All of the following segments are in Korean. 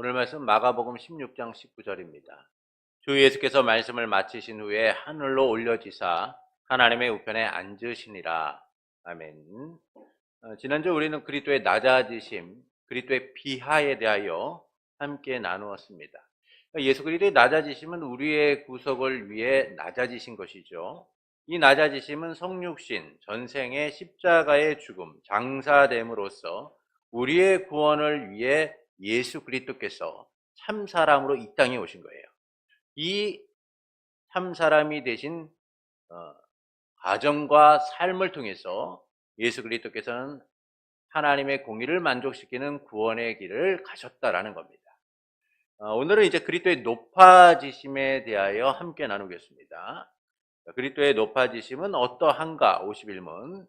오늘 말씀 마가복음 16장 19절입니다. 주 예수께서 말씀을 마치신 후에 하늘로 올려지사 하나님의 우편에 앉으시니라. 아멘. 지난주 우리는 그리스도의 낮아지심, 그리스도의 비하에 대하여 함께 나누었습니다. 예수 그리스도의 낮아지심은 우리의 구속을 위해 낮아지신 것이죠. 이 낮아지심은 성육신, 전생의 십자가의 죽음, 장사됨으로써 우리의 구원을 위해 예수 그리스도께서 참사람으로 이 땅에 오신 거예요. 이 참사람이 되신 과정과 삶을 통해서 예수 그리스도께서는 하나님의 공의를 만족시키는 구원의 길을 가셨다라는 겁니다. 오늘은 이제 그리스도의 높아지심에 대하여 함께 나누겠습니다. 그리스도의 높아지심은 어떠한가? 51문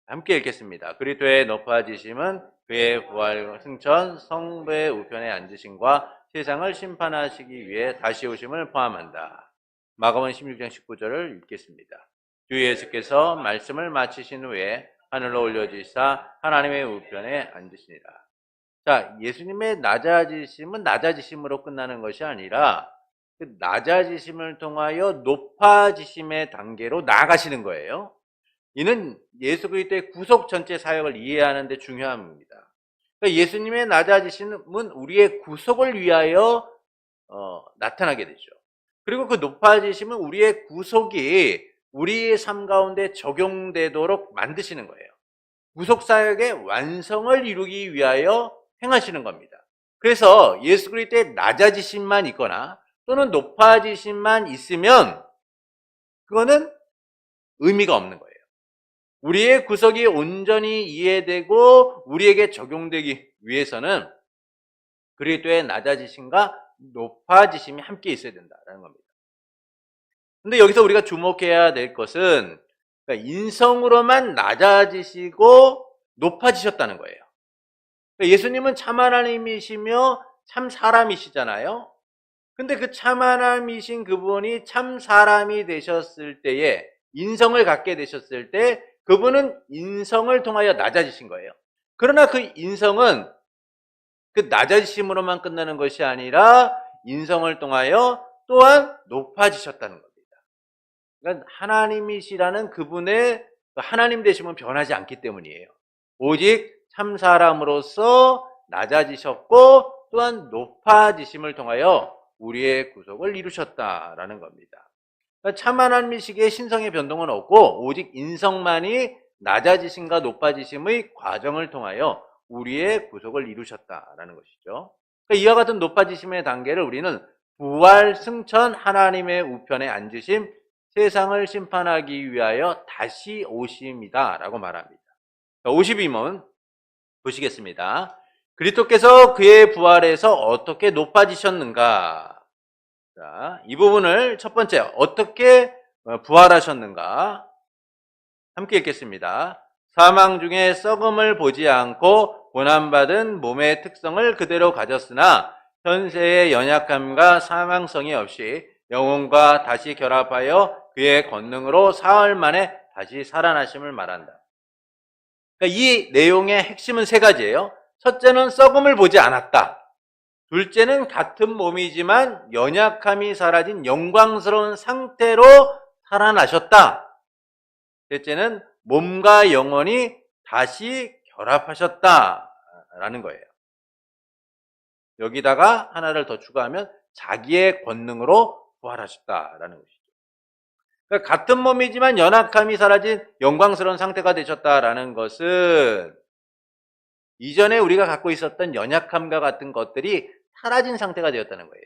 함께 읽겠습니다. 그리스도의 높아지심은 그의 부활 승천 성부의 우편에 앉으심과 세상을 심판하시기 위해 다시 오심을 포함한다. 마가복음 16장 19절을 읽겠습니다. 주 예수께서 말씀을 마치신 후에 하늘로 올려지사 하나님의 우편에 앉으시니라. 자, 예수님의 낮아지심은 낮아지심으로 끝나는 것이 아니라 그 낮아지심을 통하여 높아지심의 단계로 나아가시는 거예요. 이는 예수 그리스도의 구속 전체 사역을 이해하는 데 중요합니다. 그러니까 예수님의 낮아지심은 우리의 구속을 위하여 나타나게 되죠. 그리고 그 높아지심은 우리의 구속이 우리의 삶 가운데 적용되도록 만드시는 거예요. 구속 사역의 완성을 이루기 위하여 행하시는 겁니다. 그래서 예수 그리스도의 낮아지심만 있거나 또는 높아지심만 있으면 그거는 의미가 없는 거예요. 우리의 구속이 온전히 이해되고 우리에게 적용되기 위해서는 그리스도의 낮아지심과 높아지심이 함께 있어야 된다는 겁니다. 근데 여기서 우리가 주목해야 될 것은 인성으로만 낮아지시고 높아지셨다는 거예요. 예수님은 참 하나님이시며 참 사람이시잖아요. 근데 그 참 하나님이신 그분이 참 사람이 되셨을 때에 인성을 갖게 되셨을 때 그분은 인성을 통하여 낮아지신 거예요. 그러나 그 인성은 그 낮아지심으로만 끝나는 것이 아니라 인성을 통하여 또한 높아지셨다는 겁니다. 그러니까 하나님이시라는 그분의 하나님 되심은 변하지 않기 때문이에요. 오직 참 사람으로서 낮아지셨고 또한 높아지심을 통하여 우리의 구속을 이루셨다라는 겁니다. 참 하나님이시기에 신성의 변동은 없고 오직 인성만이 낮아지심과 높아지심의 과정을 통하여 우리의 구속을 이루셨다라는 것이죠. 그러니까 이와 같은 높아지심의 단계를 우리는 부활, 승천, 하나님의 우편에 앉으심, 세상을 심판하기 위하여 다시 오심이다라고 말합니다. 52문 보시겠습니다. 그리스도께서 그의 부활에서 어떻게 높아지셨는가? 자, 이 부분을 첫 번째 어떻게 부활하셨는가? 함께 읽겠습니다. 사망 중에 썩음을 보지 않고 고난받은 몸의 특성을 그대로 가졌으나 현세의 연약함과 사망성이 없이 영혼과 다시 결합하여 그의 권능으로 사흘 만에 다시 살아나심을 말한다. 그러니까 이 내용의 핵심은 세 가지예요. 첫째는 썩음을 보지 않았다. 둘째는 같은 몸이지만 연약함이 사라진 영광스러운 상태로 살아나셨다. 셋째는 몸과 영혼이 다시 결합하셨다라는 거예요. 여기다가 하나를 더 추가하면 자기의 권능으로 부활하셨다라는 것이죠. 그러니까 같은 몸이지만 연약함이 사라진 영광스러운 상태가 되셨다라는 것은 이전에 우리가 갖고 있었던 연약함과 같은 것들이 사라진 상태가 되었다는 거예요.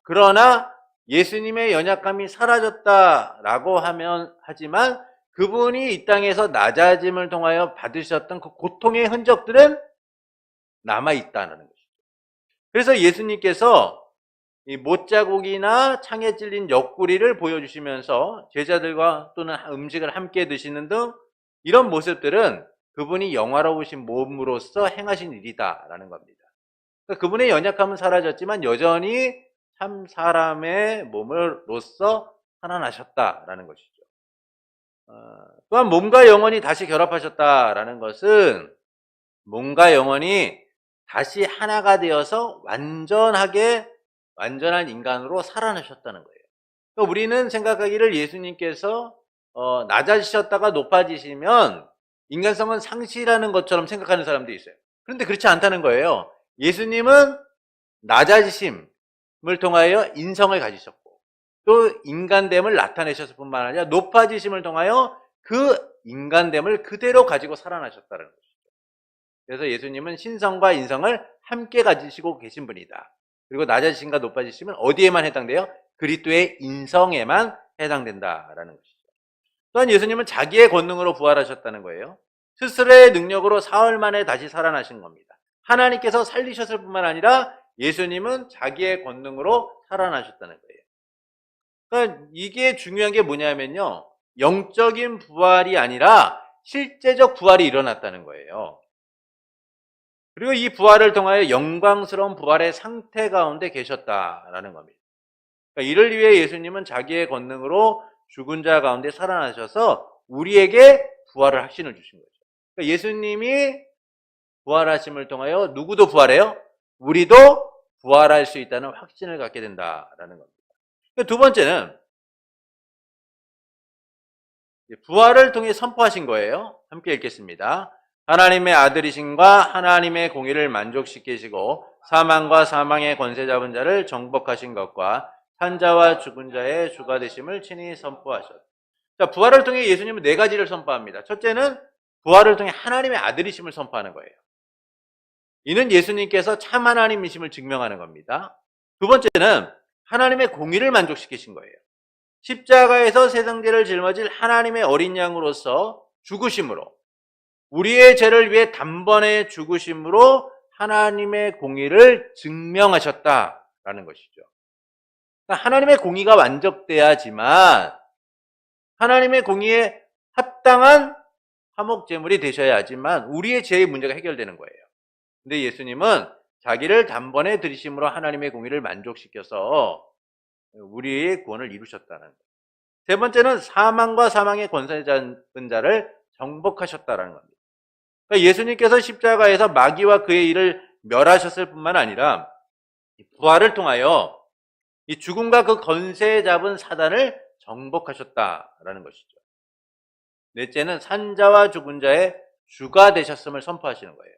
그러나 예수님의 연약함이 사라졌다라고 하지만 그분이 이 땅에서 낮아짐을 통하여 받으셨던 그 고통의 흔적들은 남아있다는 것이죠. 그래서 예수님께서 이 못자국이나 창에 찔린 옆구리를 보여주시면서 제자들과 또는 음식을 함께 드시는 등 이런 모습들은 그분이 영화로우신 몸으로서 행하신 일이다라는 겁니다. 그러니까 그분의 연약함은 사라졌지만 여전히 참 사람의 몸으로서 살아나셨다라는 것이죠. 또한 몸과 영혼이 다시 결합하셨다라는 것은 몸과 영혼이 다시 하나가 되어서 완전한 인간으로 살아나셨다는 거예요. 그러니까 우리는 생각하기를 예수님께서 낮아지셨다가 높아지시면 인간성은 상실하는 것처럼 생각하는 사람도 있어요. 그런데 그렇지 않다는 거예요. 예수님은 낮아지심을 통하여 인성을 가지셨고 또 인간됨을 나타내셨을 뿐만 아니라 높아지심을 통하여 그 인간됨을 그대로 가지고 살아나셨다는 것이죠. 그래서 예수님은 신성과 인성을 함께 가지시고 계신 분이다. 그리고 낮아지심과 높아지심은 어디에만 해당돼요? 그리스도의 인성에만 해당된다라는 것이죠. 또한 예수님은 자기의 권능으로 부활하셨다는 거예요. 스스로의 능력으로 사흘 만에 다시 살아나신 겁니다. 하나님께서 살리셨을 뿐만 아니라 예수님은 자기의 권능으로 살아나셨다는 거예요. 그러니까 이게 중요한 게 뭐냐면요. 영적인 부활이 아니라 실제적 부활이 일어났다는 거예요. 그리고 이 부활을 통하여 영광스러운 부활의 상태 가운데 계셨다라는 겁니다. 그러니까 이를 위해 예수님은 자기의 권능으로 죽은 자 가운데 살아나셔서 우리에게 부활을 확신을 주신 거죠. 그러니까 예수님이 부활하심을 통하여 누구도 부활해요? 우리도 부활할 수 있다는 확신을 갖게 된다라는 겁니다. 두 번째는 부활을 통해 선포하신 거예요. 함께 읽겠습니다. 하나님의 아들이신과 하나님의 공의를 만족시키시고 사망과 사망의 권세 잡은 자를 정복하신 것과 산자와 죽은 자의 주가 되심을 친히 선포하셨다. 자, 부활을 통해 예수님은 네 가지를 선포합니다. 첫째는 부활을 통해 하나님의 아들이심을 선포하는 거예요. 이는 예수님께서 참 하나님이심을 증명하는 겁니다. 두 번째는 하나님의 공의를 만족시키신 거예요. 십자가에서 세상 죄를 짊어질 하나님의 어린 양으로서 죽으심으로 우리의 죄를 위해 단번에 죽으심으로 하나님의 공의를 증명하셨다라는 것이죠. 그러니까 하나님의 공의가 완적돼야지만 하나님의 공의에 합당한 화목 제물이 되셔야 하지만 우리의 죄의 문제가 해결되는 거예요. 근데 예수님은 자기를 단번에 들이심으로 하나님의 공의를 만족시켜서 우리의 구원을 이루셨다는 거예요. 세 번째는 사망과 사망의 권세 잡은 자를 정복하셨다는 겁니다. 그러니까 예수님께서 십자가에서 마귀와 그의 일을 멸하셨을 뿐만 아니라 부활을 통하여 이 죽음과 그 권세 잡은 사단을 정복하셨다라는 것이죠. 넷째는 산자와 죽은 자의 주가 되셨음을 선포하시는 거예요.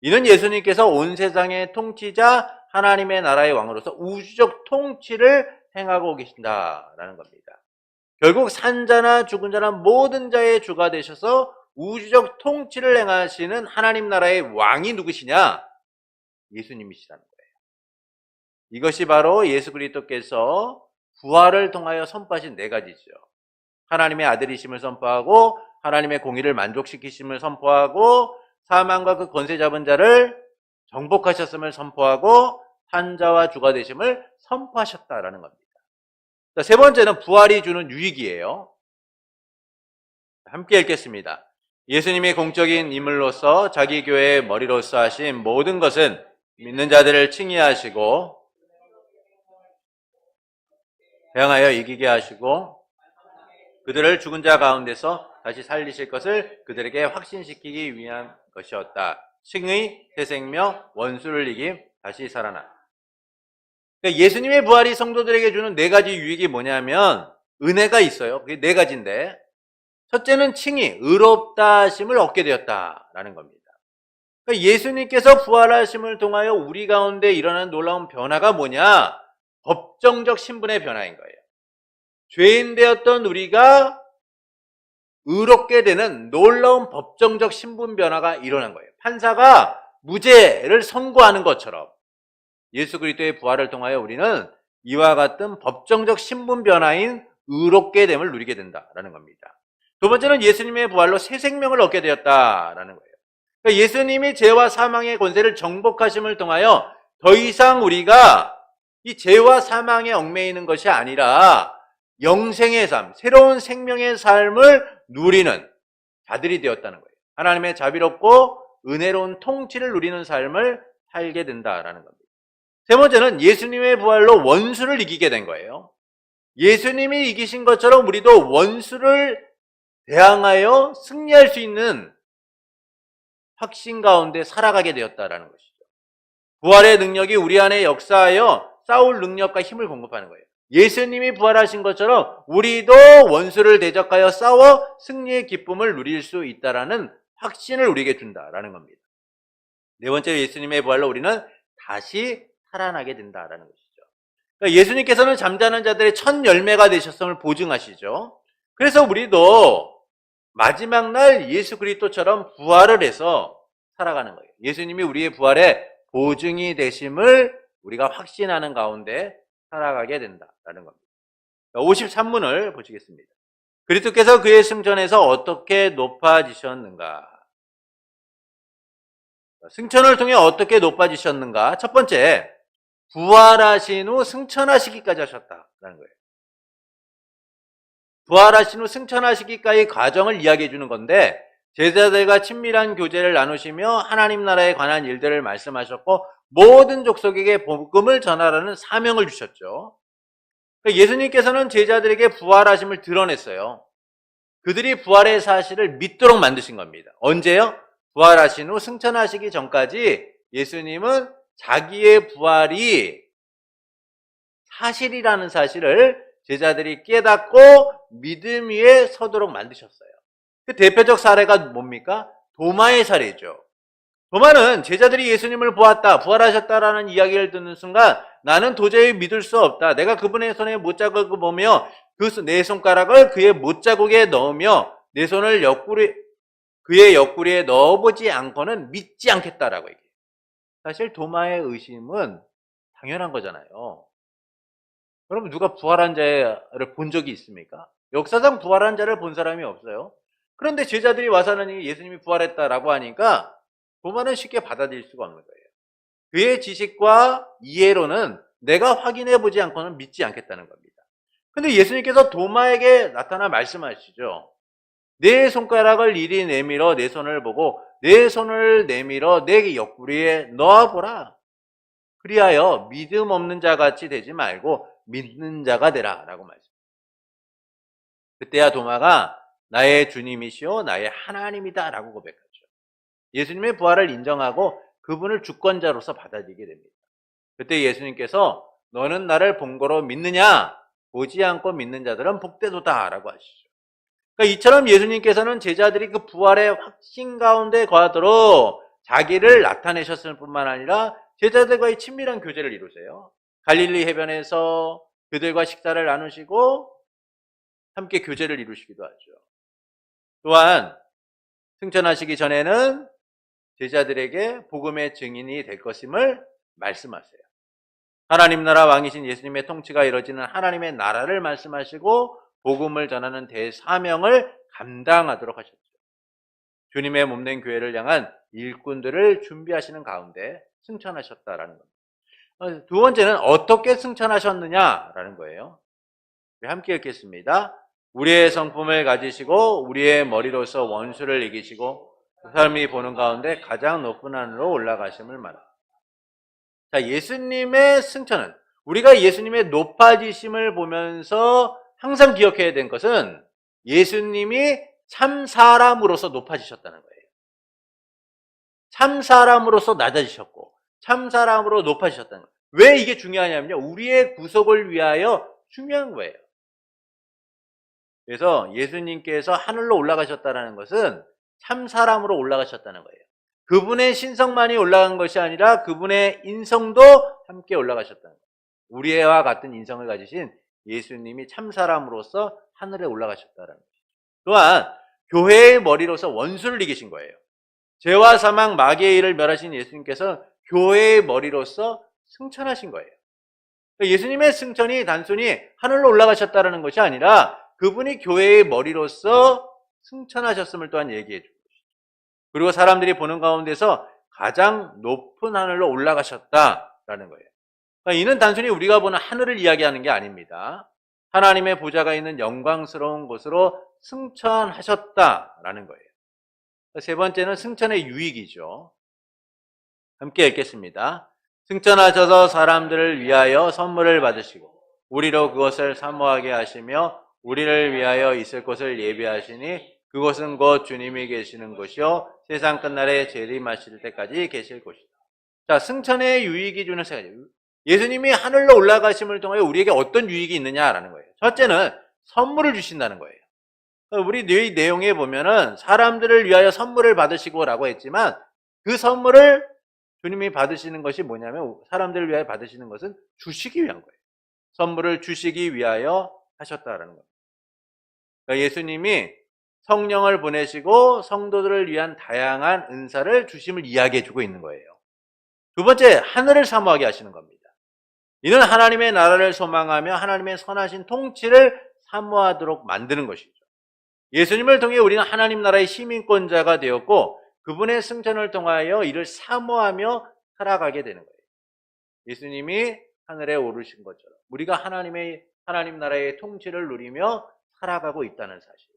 이는 예수님께서 온 세상의 통치자 하나님의 나라의 왕으로서 우주적 통치를 행하고 계신다라는 겁니다. 결국 산자나 죽은 자나 모든 자의 주가 되셔서 우주적 통치를 행하시는 하나님 나라의 왕이 누구시냐? 예수님이시라는 거예요. 이것이 바로 예수 그리스도께서 부활을 통하여 선포하신 네 가지죠. 하나님의 아들이심을 선포하고 하나님의 공의를 만족시키심을 선포하고 사망과 그 권세 잡은 자를 정복하셨음을 선포하고 산자와 주가 되심을 선포하셨다라는 겁니다. 자, 세 번째는 부활이 주는 유익이에요. 함께 읽겠습니다. 예수님의 공적인 인물로서 자기 교회의 머리로서 하신 모든 것은 믿는 자들을 칭의하시고 대항하여 이기게 하시고 그들을 죽은 자 가운데서 다시 살리실 것을 그들에게 확신시키기 위한 것이었다. 칭의, 회생며 원수를 이김, 다시 살아나. 그러니까 예수님의 부활이 성도들에게 주는 네 가지 유익이 뭐냐면 은혜가 있어요. 그게 네 가지인데 첫째는 칭의, 의롭다 하심을 얻게 되었다라는 겁니다. 그러니까 예수님께서 부활하심을 통하여 우리 가운데 일어나는 놀라운 변화가 뭐냐? 법정적 신분의 변화인 거예요. 죄인 되었던 우리가 의롭게 되는 놀라운 법정적 신분 변화가 일어난 거예요. 판사가 무죄를 선고하는 것처럼 예수 그리스도의 부활을 통하여 우리는 이와 같은 법정적 신분 변화인 의롭게 됨을 누리게 된다라는 겁니다. 두 번째는 예수님의 부활로 새 생명을 얻게 되었다라는 거예요. 그러니까 예수님이 죄와 사망의 권세를 정복하심을 통하여 더 이상 우리가 이 죄와 사망에 얽매이는 것이 아니라 영생의 삶, 새로운 생명의 삶을 누리는 자들이 되었다는 거예요. 하나님의 자비롭고 은혜로운 통치를 누리는 삶을 살게 된다라는 겁니다. 세 번째는 예수님의 부활로 원수를 이기게 된 거예요. 예수님이 이기신 것처럼 우리도 원수를 대항하여 승리할 수 있는 확신 가운데 살아가게 되었다라는 것이죠. 부활의 능력이 우리 안에 역사하여 싸울 능력과 힘을 공급하는 거예요. 예수님이 부활하신 것처럼 우리도 원수를 대적하여 싸워 승리의 기쁨을 누릴 수 있다라는 확신을 우리에게 준다라는 겁니다. 네 번째, 예수님의 부활로 우리는 다시 살아나게 된다라는 것이죠. 그러니까 예수님께서는 잠자는 자들의 첫 열매가 되셨음을 보증하시죠. 그래서 우리도 마지막 날 예수 그리스도처럼 부활을 해서 살아가는 거예요. 예수님이 우리의 부활의 보증이 되심을 우리가 확신하는 가운데 살아가게 된다라는 겁니다. 53문을 보시겠습니다. 그리스도께서 그의 승천에서 어떻게 높아지셨는가? 승천을 통해 어떻게 높아지셨는가? 첫 번째, 부활하신 후 승천하시기까지 하셨다라는 거예요. 부활하신 후 승천하시기까지 과정을 이야기해 주는 건데, 제자들과 친밀한 교제를 나누시며 하나님 나라에 관한 일들을 말씀하셨고 모든 족속에게 복음을 전하라는 사명을 주셨죠. 예수님께서는 제자들에게 부활하심을 드러냈어요. 그들이 부활의 사실을 믿도록 만드신 겁니다. 언제요? 부활하신 후 승천하시기 전까지 예수님은 자기의 부활이 사실이라는 사실을 제자들이 깨닫고 믿음 위에 서도록 만드셨어요. 그 대표적 사례가 뭡니까? 도마의 사례죠. 도마는 제자들이 예수님을 보았다, 부활하셨다라는 이야기를 듣는 순간 나는 도저히 믿을 수 없다. 내가 그분의 손에 못자국을 보며 내 손가락을 그의 못자국에 넣으며 내 손을 그의 옆구리에 넣어보지 않고는 믿지 않겠다라고 얘기해요. 사실 도마의 의심은 당연한 거잖아요. 여러분, 누가 부활한 자를 본 적이 있습니까? 역사상 부활한 자를 본 사람이 없어요. 그런데 제자들이 와서는 예수님이 부활했다라고 하니까 도마는 쉽게 받아들일 수가 없는 거예요. 그의 지식과 이해로는 내가 확인해 보지 않고는 믿지 않겠다는 겁니다. 그런데 예수님께서 도마에게 나타나 말씀하시죠. 내 손가락을 이리 내밀어 내 손을 보고 내 손을 내밀어 내 옆구리에 넣어보라. 그리하여 믿음 없는 자같이 되지 말고 믿는 자가 되라 라고 말씀합니다. 그때야 도마가 나의 주님이시오 나의 하나님이다 라고 고백하죠. 예수님의 부활을 인정하고 그분을 주권자로서 받아들이게 됩니다. 그때 예수님께서 너는 나를 본 거로 믿느냐? 보지 않고 믿는 자들은 복되도다 라고 하시죠. 그러니까 이처럼 예수님께서는 제자들이 그 부활의 확신 가운데 거하도록 자기를 나타내셨을 뿐만 아니라 제자들과의 친밀한 교제를 이루세요. 갈릴리 해변에서 그들과 식사를 나누시고 함께 교제를 이루시기도 하죠. 또한 승천하시기 전에는 제자들에게 복음의 증인이 될 것임을 말씀하세요. 하나님 나라 왕이신 예수님의 통치가 이루어지는 하나님의 나라를 말씀하시고 복음을 전하는 대사명을 감당하도록 하셨죠. 주님의 몸된 교회를 향한 일꾼들을 준비하시는 가운데 승천하셨다라는 겁니다. 두 번째는 어떻게 승천하셨느냐라는 거예요. 함께 읽겠습니다. 우리의 성품을 가지시고 우리의 머리로서 원수를 이기시고 그 사람이 보는 가운데 가장 높은 하늘로 올라가심을 말합니다. 자, 예수님의 승천은 우리가 예수님의 높아지심을 보면서 항상 기억해야 된 것은 예수님이 참 사람으로서 높아지셨다는 거예요. 참 사람으로서 낮아지셨고 참 사람으로 높아지셨다는 거예요. 왜 이게 중요하냐면요. 우리의 구속을 위하여 중요한 거예요. 그래서 예수님께서 하늘로 올라가셨다는 것은 참 사람으로 올라가셨다는 거예요. 그분의 신성만이 올라간 것이 아니라 그분의 인성도 함께 올라가셨다는 거예요. 우리와 같은 인성을 가지신 예수님이 참 사람으로서 하늘에 올라가셨다는 거예요. 또한 교회의 머리로서 원수를 이기신 거예요. 죄와 사망 마귀의 일을 멸하신 예수님께서 교회의 머리로서 승천하신 거예요. 예수님의 승천이 단순히 하늘로 올라가셨다는 것이 아니라 그분이 교회의 머리로서 승천하셨음을 또한 얘기해 줍니다. 그리고 사람들이 보는 가운데서 가장 높은 하늘로 올라가셨다라는 거예요. 그러니까 이는 단순히 우리가 보는 하늘을 이야기하는 게 아닙니다. 하나님의 보좌가 있는 영광스러운 곳으로 승천하셨다라는 거예요. 세 번째는 승천의 유익이죠. 함께 읽겠습니다. 승천하셔서 사람들을 위하여 선물을 받으시고 우리로 그것을 사모하게 하시며 우리를 위하여 있을 곳을 예비하시니 그곳은 곧 주님이 계시는 곳이요 세상 끝날에 재림하실 때까지 계실 곳이다. 자, 승천의 유익이 주는 세 가지. 예수님이 하늘로 올라가심을 통하여 우리에게 어떤 유익이 있느냐라는 거예요. 첫째는 선물을 주신다는 거예요. 우리 이 내용에 보면은 사람들을 위하여 선물을 받으시고라고 했지만 그 선물을 주님이 받으시는 것이 뭐냐면 사람들을 위하여 받으시는 것은 주시기 위한 거예요. 선물을 주시기 위하여 하셨다라는 거예요. 그러니까 예수님이 성령을 보내시고 성도들을 위한 다양한 은사를 주심을 이야기해 주고 있는 거예요. 두 번째, 하늘을 사모하게 하시는 겁니다. 이는 하나님의 나라를 소망하며 하나님의 선하신 통치를 사모하도록 만드는 것이죠. 예수님을 통해 우리는 하나님 나라의 시민권자가 되었고 그분의 승천을 통하여 이를 사모하며 살아가게 되는 거예요. 예수님이 하늘에 오르신 것처럼 우리가 하나님 나라의 통치를 누리며 살아가고 있다는 사실.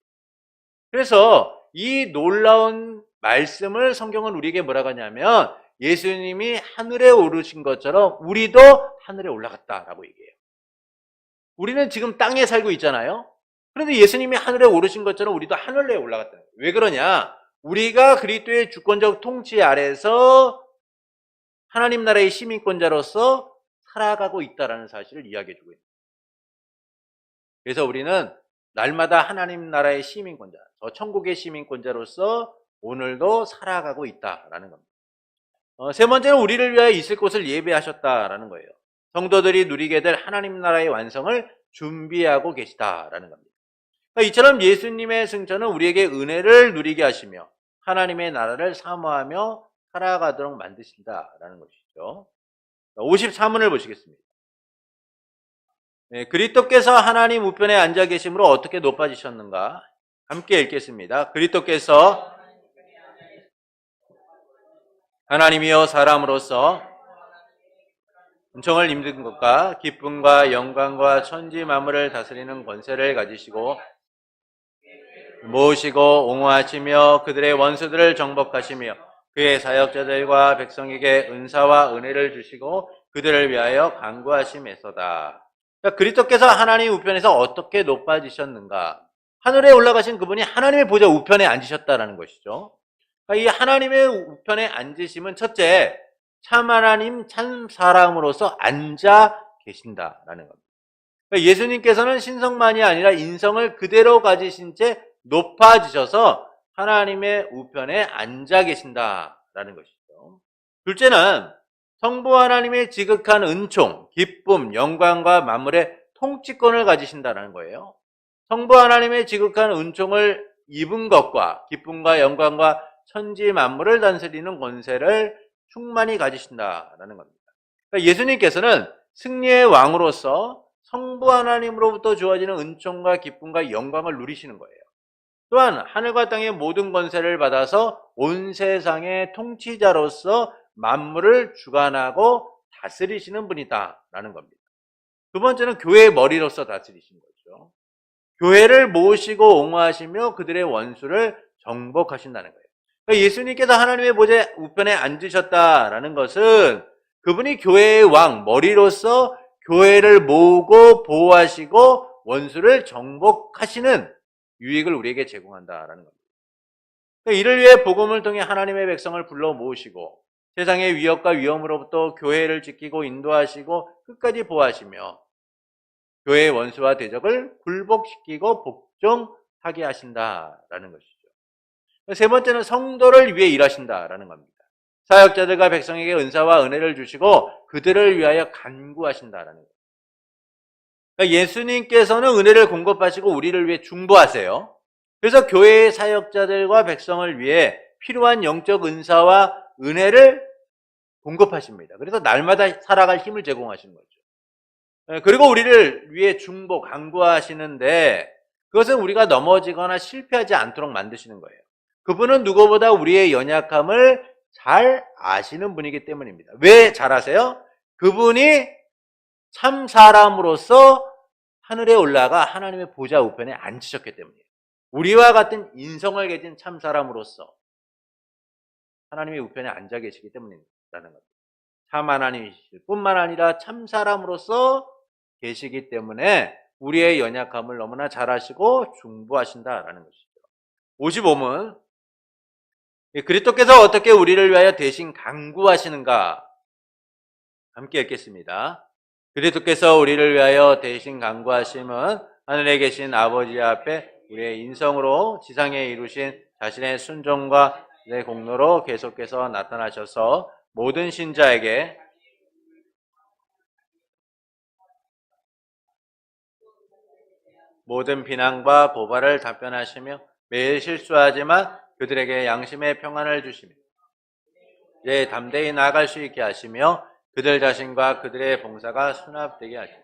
그래서 이 놀라운 말씀을 성경은 우리에게 뭐라고 하냐면 예수님이 하늘에 오르신 것처럼 우리도 하늘에 올라갔다라고 얘기해요. 우리는 지금 땅에 살고 있잖아요. 그런데 예수님이 하늘에 오르신 것처럼 우리도 하늘에 올라갔다는 거예요. 왜 그러냐? 우리가 그리스도의 주권적 통치 아래서 하나님 나라의 시민권자로서 살아가고 있다는 사실을 이야기해 주고 있습니다. 그래서 우리는 날마다 하나님 나라의 시민권자, 저 천국의 시민권자로서 오늘도 살아가고 있다라는 겁니다. 세 번째는 우리를 위하여 있을 곳을 예배하셨다라는 거예요. 성도들이 누리게 될 하나님 나라의 완성을 준비하고 계시다라는 겁니다. 그러니까 이처럼 예수님의 승천은 우리에게 은혜를 누리게 하시며 하나님의 나라를 사모하며 살아가도록 만드신다라는 것이죠. 53문을 보시겠습니다. 네, 그리스도께서 하나님 우편에 앉아 계심으로 어떻게 높아지셨는가? 함께 읽겠습니다. 그리스도께서 하나님이여 사람으로서 은총을 입는 것과 기쁨과 영광과 천지 만물을 다스리는 권세를 가지시고 모으시고 옹호하시며 그들의 원수들을 정복하시며 그의 사역자들과 백성에게 은사와 은혜를 주시고 그들을 위하여 간구하심에서다. 그러니까 그리스도께서 하나님 우편에서 어떻게 높아지셨는가? 하늘에 올라가신 그분이 하나님의 보좌 우편에 앉으셨다는 것이죠. 그러니까 이 하나님의 우편에 앉으심은 첫째, 참 하나님, 참 사람으로서 앉아 계신다라는 겁니다. 그러니까 예수님께서는 신성만이 아니라 인성을 그대로 가지신 채 높아지셔서 하나님의 우편에 앉아 계신다라는 것이죠. 둘째는 성부 하나님의 지극한 은총, 기쁨, 영광과 만물의 통치권을 가지신다는 거예요. 성부 하나님의 지극한 은총을 입은 것과 기쁨과 영광과 천지 만물을 다스리는 권세를 충만히 가지신다라는 겁니다. 그러니까 예수님께서는 승리의 왕으로서 성부 하나님으로부터 주어지는 은총과 기쁨과 영광을 누리시는 거예요. 또한 하늘과 땅의 모든 권세를 받아서 온 세상의 통치자로서 만물을 주관하고 다스리시는 분이다라는 겁니다. 두 번째는 교회의 머리로서 다스리신 거죠. 교회를 모으시고 옹호하시며 그들의 원수를 정복하신다는 거예요. 그러니까 예수님께서 하나님의 보좌 우편에 앉으셨다라는 것은 그분이 교회의 왕, 머리로서 교회를 모으고 보호하시고 원수를 정복하시는 유익을 우리에게 제공한다라는 겁니다. 그러니까 이를 위해 복음을 통해 하나님의 백성을 불러 모으시고 세상의 위협과 위험으로부터 교회를 지키고 인도하시고 끝까지 보호하시며 교회의 원수와 대적을 굴복시키고 복종하게 하신다라는 것이죠. 세 번째는 성도를 위해 일하신다라는 겁니다. 사역자들과 백성에게 은사와 은혜를 주시고 그들을 위하여 간구하신다라는 거예요. 그러니까 예수님께서는 은혜를 공급하시고 우리를 위해 중보하세요. 그래서 교회의 사역자들과 백성을 위해 필요한 영적 은사와 은혜를 공급하십니다. 그래서 날마다 살아갈 힘을 제공하시는 거죠. 그리고 우리를 위해 중보, 간구하시는데 그것은 우리가 넘어지거나 실패하지 않도록 만드시는 거예요. 그분은 누구보다 우리의 연약함을 잘 아시는 분이기 때문입니다. 왜 잘 아세요? 그분이 참 사람으로서 하늘에 올라가 하나님의 보좌 우편에 앉으셨기 때문이에요. 우리와 같은 인성을 가진 참 사람으로서 하나님의 우편에 앉아 계시기 때문이라는 겁니다. 참 하나님이실 뿐만 아니라 참 사람으로서 계시기 때문에 우리의 연약함을 너무나 잘 아시고 중보하신다라는 것이죠. 55문 그리스도께서 어떻게 우리를 위하여 대신 간구하시는가? 함께 읽겠습니다. 그리스도께서 우리를 위하여 대신 간구하심은 하늘에 계신 아버지 앞에 우리의 인성으로 지상에 이루신 자신의 순종과 내 공로로 계속해서 나타나셔서 모든 신자에게 모든 비난과 고발을 답변하시며 매일 실수하지만 그들에게 양심의 평안을 주시며 이제 담대히 나아갈 수 있게 하시며 그들 자신과 그들의 봉사가 수납되게 하시며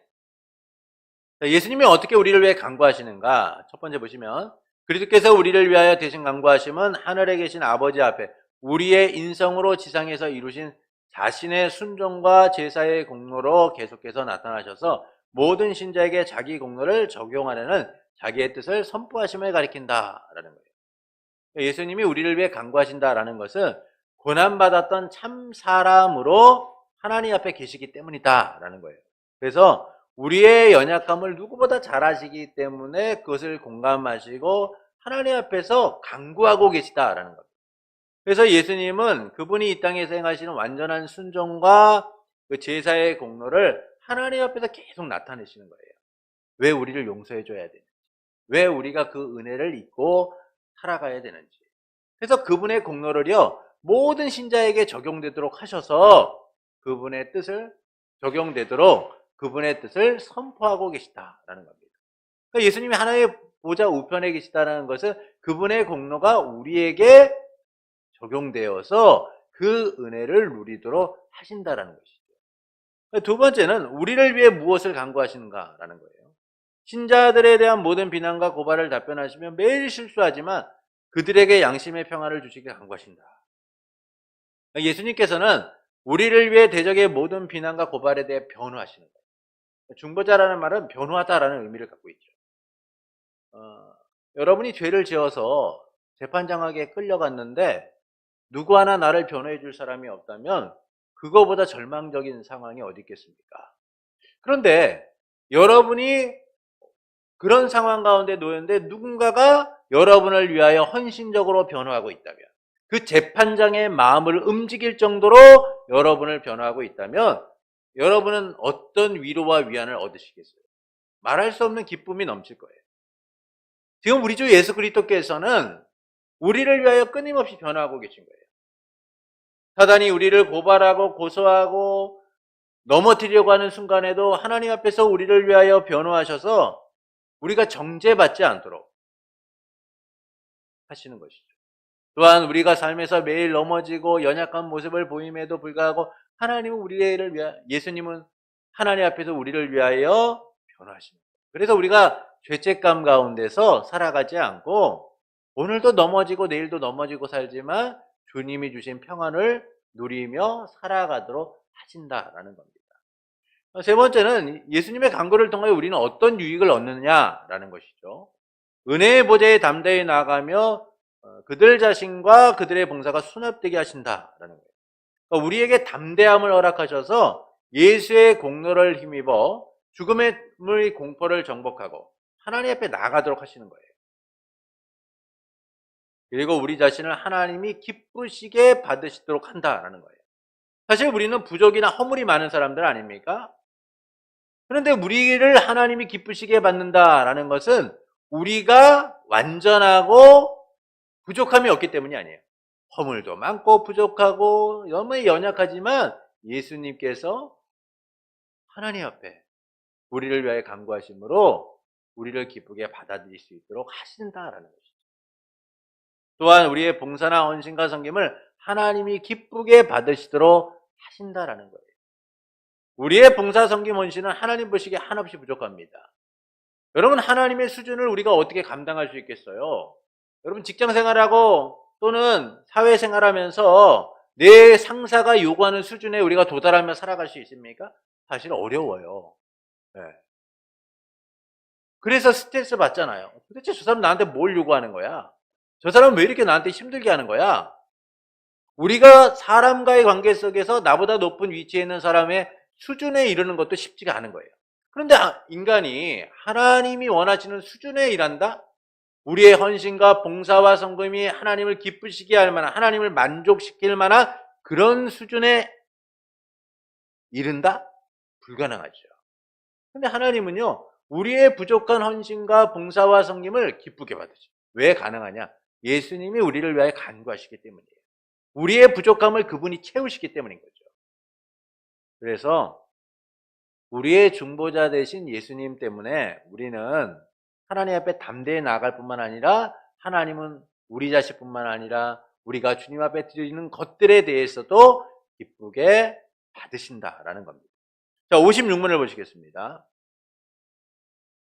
예수님이 어떻게 우리를 위해 간구하시는가? 첫 번째 보시면 그리스도께서 우리를 위하여 대신 간구하심은 하늘에 계신 아버지 앞에 우리의 인성으로 지상에서 이루신 자신의 순종과 제사의 공로로 계속해서 나타나셔서 모든 신자에게 자기 공로를 적용하려는 자기의 뜻을 선포하심을 가리킨다라는 거예요. 예수님이 우리를 위해 간구하신다라는 것은 고난받았던 참 사람으로 하나님 앞에 계시기 때문이다라는 거예요. 그래서 우리의 연약함을 누구보다 잘 아시기 때문에 그것을 공감하시고 하나님 앞에서 간구하고 계시다라는 겁니다. 그래서 예수님은 그분이 이 땅에서 행하시는 완전한 순종과 그 제사의 공로를 하나님 앞에서 계속 나타내시는 거예요. 왜 우리를 용서해 줘야 되는지, 왜 우리가 그 은혜를 잊고 살아가야 되는지. 그래서 그분의 공로를요 모든 신자에게 적용되도록 하셔서 그분의 뜻을 적용되도록 그분의 뜻을 선포하고 계시다라는 겁니다. 그러니까 예수님이 하나님의 보좌 우편에 계시다는 것은 그분의 공로가 우리에게 적용되어서 그 은혜를 누리도록 하신다라는 것이죠. 두 번째는 우리를 위해 무엇을 간구하시는가라는 거예요. 신자들에 대한 모든 비난과 고발을 답변하시며 매일 실수하지만 그들에게 양심의 평안을 주시길 간구하신다. 예수님께서는 우리를 위해 대적의 모든 비난과 고발에 대해 변호하시는 거예요. 중보자라는 말은 변호하다라는 의미를 갖고 있죠. 여러분이 죄를 지어서 재판장에게 끌려갔는데 누구 하나 나를 변호해 줄 사람이 없다면 그거보다 절망적인 상황이 어디 있겠습니까? 그런데 여러분이 그런 상황 가운데 놓였는데 누군가가 여러분을 위하여 헌신적으로 변호하고 있다면 그 재판장의 마음을 움직일 정도로 여러분을 변호하고 있다면 여러분은 어떤 위로와 위안을 얻으시겠어요? 말할 수 없는 기쁨이 넘칠 거예요. 지금 우리 주 예수 그리스도께서는 우리를 위하여 끊임없이 변호하고 계신 거예요. 사단이 우리를 고발하고 고소하고 넘어뜨리려고 하는 순간에도 하나님 앞에서 우리를 위하여 변호하셔서 우리가 정죄받지 않도록 하시는 것이죠. 또한 우리가 삶에서 매일 넘어지고 연약한 모습을 보임에도 불구하고 하나님은 우리를 위하여, 예수님은 하나님 앞에서 우리를 위하여 변호하십니다. 그래서 우리가 죄책감 가운데서 살아가지 않고 오늘도 넘어지고 내일도 넘어지고 살지만 주님이 주신 평안을 누리며 살아가도록 하신다라는 겁니다. 세 번째는 예수님의 간구를 통하여 우리는 어떤 유익을 얻느냐라는 것이죠. 은혜의 보좌에 담대히 나아가며 그들 자신과 그들의 봉사가 수납되게 하신다라는 거예요. 그러니까 우리에게 담대함을 허락하셔서 예수의 공로를 힘입어 죽음의 공포를 정복하고 하나님 앞에 나아가도록 하시는 거예요. 그리고 우리 자신을 하나님이 기쁘시게 받으시도록 한다라는 거예요. 사실 우리는 부족이나 허물이 많은 사람들 아닙니까? 그런데 우리를 하나님이 기쁘시게 받는다라는 것은 우리가 완전하고 부족함이 없기 때문이 아니에요. 허물도 많고 부족하고 너무 연약하지만 예수님께서 하나님 앞에 우리를 위하여 간구하심으로 우리를 기쁘게 받아들일 수 있도록 하신다라는 것이죠. 또한 우리의 봉사나 헌신과 섬김을 하나님이 기쁘게 받으시도록 하신다라는 거예요. 우리의 봉사, 섬김, 헌신은 하나님 보시기에 한없이 부족합니다. 여러분, 하나님의 수준을 우리가 어떻게 감당할 수 있겠어요? 여러분, 직장 생활하고 또는 사회 생활하면서 내 상사가 요구하는 수준에 우리가 도달하며 살아갈 수 있습니까? 사실 어려워요. 네. 그래서 스트레스 받잖아요. 도대체 저 사람 나한테 뭘 요구하는 거야? 저 사람은 왜 이렇게 나한테 힘들게 하는 거야? 우리가 사람과의 관계 속에서 나보다 높은 위치에 있는 사람의 수준에 이르는 것도 쉽지가 않은 거예요. 그런데 인간이 하나님이 원하시는 수준에 일한다? 우리의 헌신과 봉사와 섬김이 하나님을 기쁘시게 할 만한, 하나님을 만족시킬 만한 그런 수준에 이른다? 불가능하죠. 근데 하나님은요, 우리의 부족한 헌신과 봉사와 섬김을 기쁘게 받으죠. 왜 가능하냐? 예수님이 우리를 위하여 간구하시기 때문이에요. 우리의 부족함을 그분이 채우시기 때문인 거죠. 그래서 우리의 중보자 되신 예수님 때문에 우리는 하나님 앞에 담대히 나아갈 뿐만 아니라 하나님은 우리 자식뿐만 아니라 우리가 주님 앞에 드리는 것들에 대해서도 기쁘게 받으신다라는 겁니다. 자, 56문을 보시겠습니다.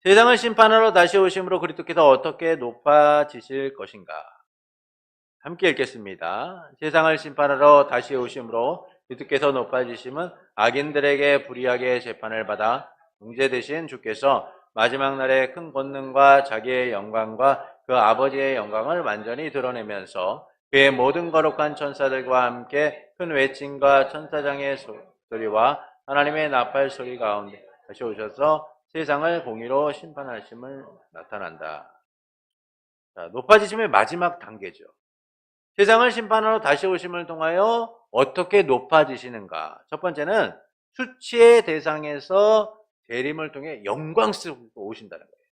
세상을 심판하러 다시 오심으로 그리스도께서 어떻게 높아지실 것인가? 함께 읽겠습니다. 세상을 심판하러 다시 오심으로 그리스도께서 높아지심은 악인들에게 불의하게 재판을 받아 문제되신 주께서 마지막 날에 큰 권능과 자기의 영광과 그 아버지의 영광을 완전히 드러내면서 그의 모든 거룩한 천사들과 함께 큰 외침과 천사장의 소리와 하나님의 나팔 소리 가운데 다시 오셔서 세상을 공의로 심판하심을 나타난다. 자, 높아지심의 마지막 단계죠. 세상을 심판하러 다시 오심을 통하여 어떻게 높아지시는가? 첫 번째는 수치의 대상에서 재림을 통해 영광스럽게 오신다는 거예요.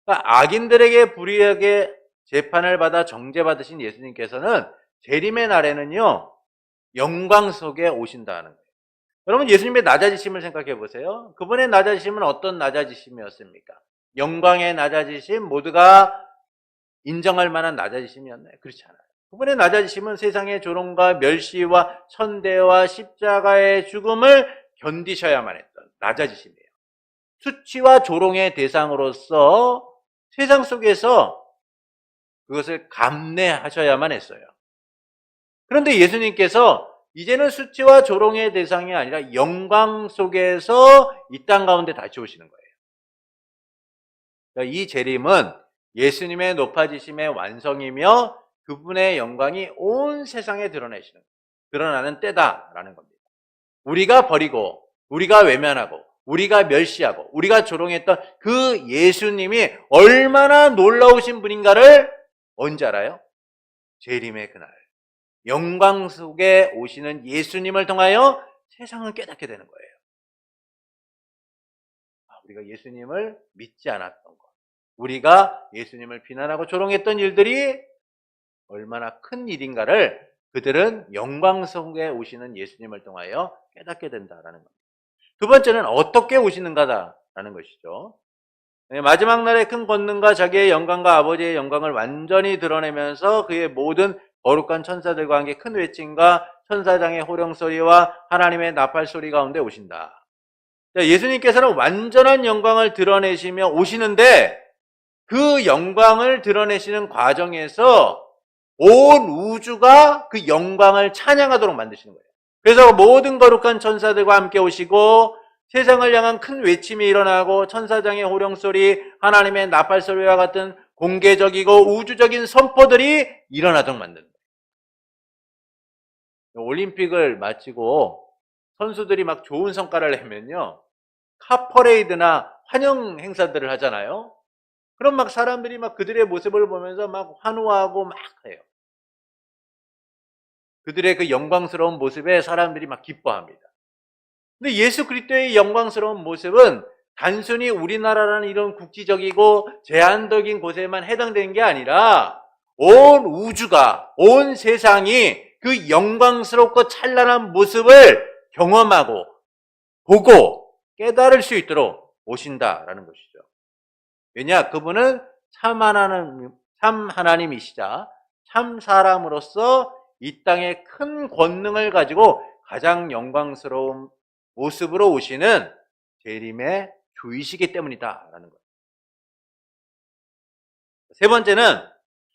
그러니까 악인들에게 불의하게 재판을 받아 정죄받으신 예수님께서는 재림의 날에는요, 영광 속에 오신다는 거예요. 여러분, 예수님의 낮아지심을 생각해 보세요. 그분의 낮아지심은 어떤 낮아지심이었습니까? 영광의 낮아지심, 모두가 인정할 만한 낮아지심이었나요? 그렇지 않아요. 그분의 낮아지심은 세상의 조롱과 멸시와 천대와 십자가의 죽음을 견디셔야만 했던 낮아지심이에요. 수치와 조롱의 대상으로서 세상 속에서 그것을 감내하셔야만 했어요. 그런데 예수님께서 이제는 수치와 조롱의 대상이 아니라 영광 속에서 이 땅 가운데 다시 오시는 거예요. 그러니까 이 재림은 예수님의 높아지심의 완성이며 그분의 영광이 온 세상에 드러나는 때다라는 겁니다. 우리가 버리고, 우리가 외면하고, 우리가 멸시하고, 우리가 조롱했던 그 예수님이 얼마나 놀라우신 분인가를 언제 알아요? 재림의 그날. 영광 속에 오시는 예수님을 통하여 세상을 깨닫게 되는 거예요. 우리가 예수님을 믿지 않았던 것, 우리가 예수님을 비난하고 조롱했던 일들이 얼마나 큰 일인가를 그들은 영광 속에 오시는 예수님을 통하여 깨닫게 된다라는 겁니다. 두 번째는 어떻게 오시는가다라는 것이죠. 마지막 날에 큰 권능과 자기의 영광과 아버지의 영광을 완전히 드러내면서 그의 모든 거룩한 천사들과 함께 큰 외침과 천사장의 호령소리와 하나님의 나팔 소리 가운데 오신다. 예수님께서는 완전한 영광을 드러내시며 오시는데 그 영광을 드러내시는 과정에서 온 우주가 그 영광을 찬양하도록 만드시는 거예요. 그래서 모든 거룩한 천사들과 함께 오시고 세상을 향한 큰 외침이 일어나고 천사장의 호령소리, 하나님의 나팔소리와 같은 공개적이고 우주적인 선포들이 일어나도록 만드는 거예요. 올림픽을 마치고 선수들이 막 좋은 성과를 내면요, 카퍼레이드나 환영 행사들을 하잖아요. 그럼 막 사람들이 막 그들의 모습을 보면서 막 환호하고 막 해요. 그들의 그 영광스러운 모습에 사람들이 막 기뻐합니다. 근데 예수 그리스도의 영광스러운 모습은 단순히 우리나라라는 이런 국지적이고 제한적인 곳에만 해당되는 게 아니라 온 우주가, 온 세상이 그 영광스럽고 찬란한 모습을 경험하고 보고 깨달을 수 있도록 오신다라는 것이죠. 왜냐? 그분은 참 하나님이시자 참 사람으로서 이 땅에 큰 권능을 가지고 가장 영광스러운 모습으로 오시는 재림의 주이시기 때문이다라는 거예요. 세 번째는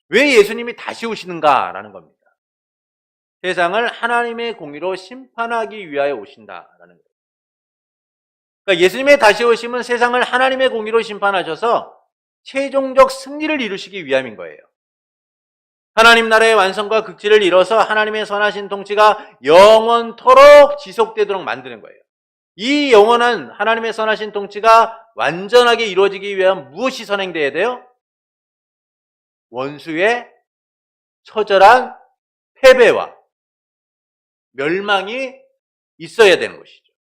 왜 예수님이 다시 오시는가라는 겁니다. 세상을 하나님의 공의로 심판하기 위하여 오신다라는 거예요. 그러니까 예수님의 다시 오심은 세상을 하나님의 공의로 심판하셔서 최종적 승리를 이루시기 위함인 거예요. 하나님 나라의 완성과 극치를 이뤄서 하나님의 선하신 통치가 영원토록 지속되도록 만드는 거예요. 이 영원한 하나님의 선하신 통치가 완전하게 이루어지기 위한 무엇이 선행돼야 돼요? 원수의 처절한 패배와 멸망이 있어야 되는 것이죠.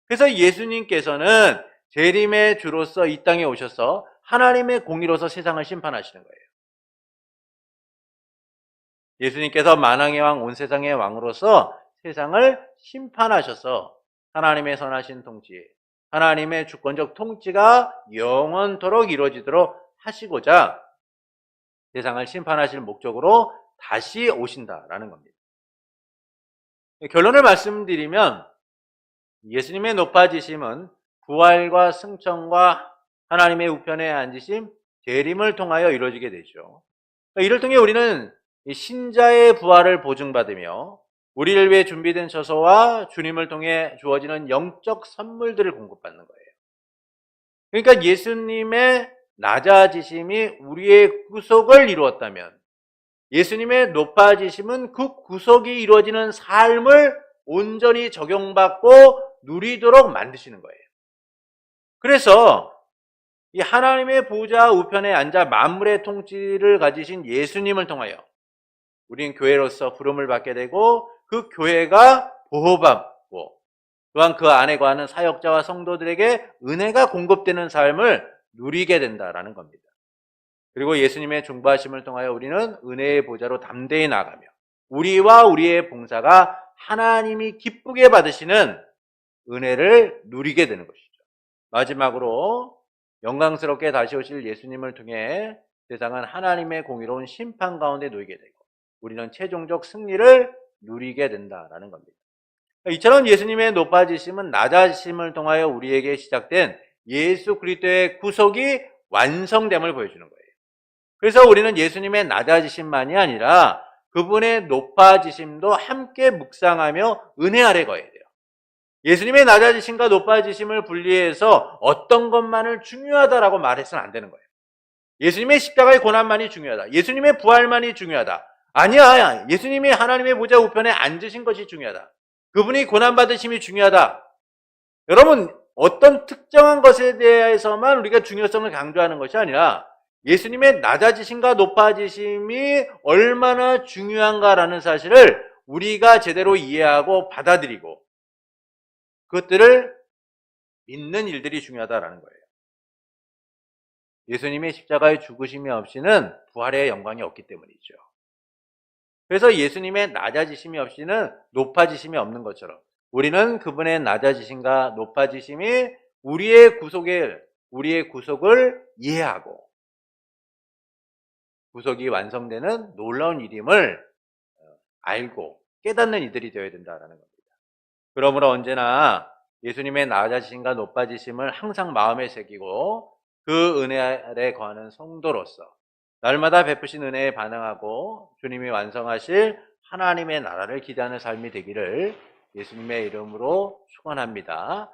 그래서 예수님께서는 재림의 주로서 이 땅에 오셔서 하나님의 공의로서 세상을 심판하시는 거예요. 예수님께서 만왕의 왕, 온 세상의 왕으로서 세상을 심판하셔서 하나님의 선하신 통치, 하나님의 주권적 통치가 영원토록 이루어지도록 하시고자 세상을 심판하실 목적으로 다시 오신다라는 겁니다. 결론을 말씀드리면 예수님의 높아지심은 부활과 승천과 하나님의 우편에 앉으심, 재림을 통하여 이루어지게 되죠. 이를 통해 우리는 신자의 부활을 보증받으며 우리를 위해 준비된 처소와 주님을 통해 주어지는 영적 선물들을 공급받는 거예요. 그러니까 예수님의 낮아지심이 우리의 구속을 이루었다면 예수님의 높아지심은 그 구속이 이루어지는 삶을 온전히 적용받고 누리도록 만드시는 거예요. 그래서 이 하나님의 보좌 우편에 앉아 만물의 통치를 가지신 예수님을 통하여 우리는 교회로서 부름을 받게 되고 그 교회가 보호받고 또한 그 안에 거하는 사역자와 성도들에게 은혜가 공급되는 삶을 누리게 된다라는 겁니다. 그리고 예수님의 중보하심을 통하여 우리는 은혜의 보좌로 담대히 나가며 우리와 우리의 봉사가 하나님이 기쁘게 받으시는 은혜를 누리게 되는 것이죠. 마지막으로 영광스럽게 다시 오실 예수님을 통해 세상은 하나님의 공의로운 심판 가운데 놓이게 되고 우리는 최종적 승리를 누리게 된다라는 겁니다. 이처럼 예수님의 높아지심은 낮아지심을 통하여 우리에게 시작된 예수 그리스도의 구속이 완성됨을 보여주는 거예요. 그래서 우리는 예수님의 낮아지심만이 아니라 그분의 높아지심도 함께 묵상하며 은혜 아래 거해야 돼요. 예수님의 낮아지심과 높아지심을 분리해서 어떤 것만을 중요하다라고 말해서는 안 되는 거예요. 예수님의 십자가의 고난만이 중요하다. 예수님의 부활만이 중요하다. 아니야. 예수님이 하나님의 보좌 우편에 앉으신 것이 중요하다. 그분이 고난받으심이 중요하다. 여러분, 어떤 특정한 것에 대해서만 우리가 중요성을 강조하는 것이 아니라 예수님의 낮아지심과 높아지심이 얼마나 중요한가라는 사실을 우리가 제대로 이해하고 받아들이고 그것들을 믿는 일들이 중요하다라는 거예요. 예수님의 십자가의 죽으심이 없이는 부활의 영광이 없기 때문이죠. 그래서 예수님의 낮아지심이 없이는 높아지심이 없는 것처럼 우리는 그분의 낮아지심과 높아지심이 우리의 구속을 이해하고 구속이 완성되는 놀라운 일임을 알고 깨닫는 이들이 되어야 된다는 겁니다. 그러므로 언제나 예수님의 낮아지심과 높아지심을 항상 마음에 새기고 그 은혜 아래 거하는 성도로서 날마다 베푸신 은혜에 반응하고 주님이 완성하실 하나님의 나라를 기대하는 삶이 되기를 예수님의 이름으로 축원합니다.